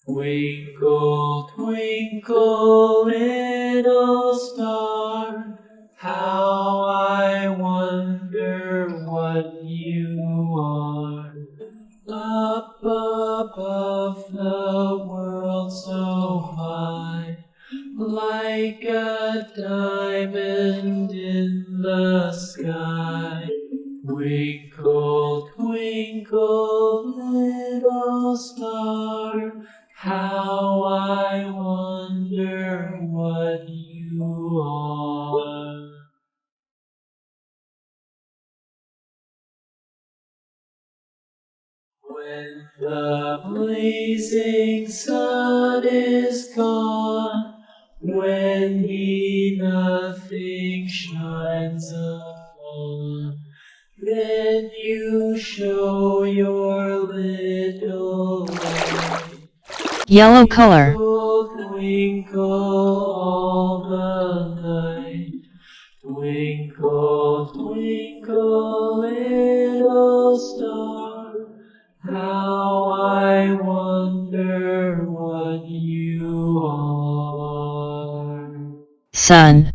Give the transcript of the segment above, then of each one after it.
Twinkle, twinkle, little star, how I wonder what you are. Up above the world so high, like a diamond in the sky. Twinkle, twinkle, little star, how I wonder what you are. When the blazing sun is gone, when he nothing shines upon, then you show your little light. Yellow color. Twinkle, twinkle all the night. Twinkle, twinkle, little star, how I wonder what you are. Sun.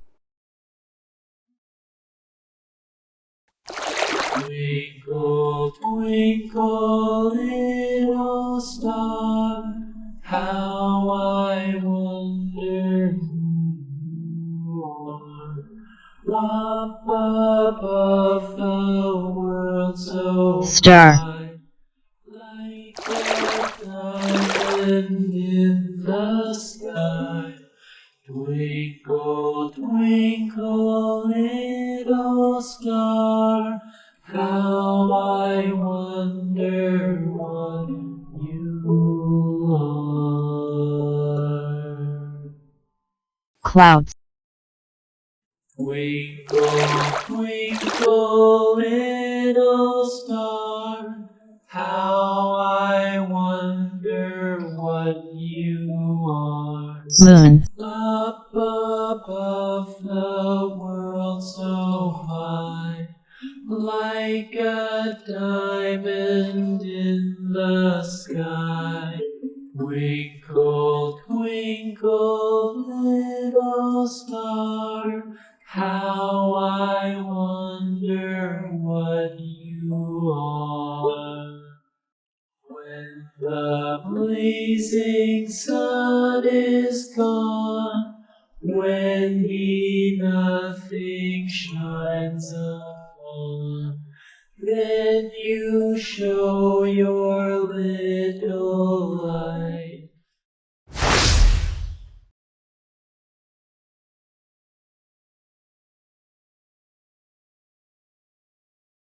Twinkle, twinkle, little star, how I wonder who you are. Up above the world so Star. high, like a diamond in the sky. Twinkle, twinkle, little star, how I wonder what you are. Clouds. Twinkle, twinkle, little star, how I wonder what you are. Moon. Up above the world so high, like a diamond in the sky. Twinkle, twinkle, little star, how I wonder what you are. When the blazing sun is gone, when he nothing shines upon, then you show your little light.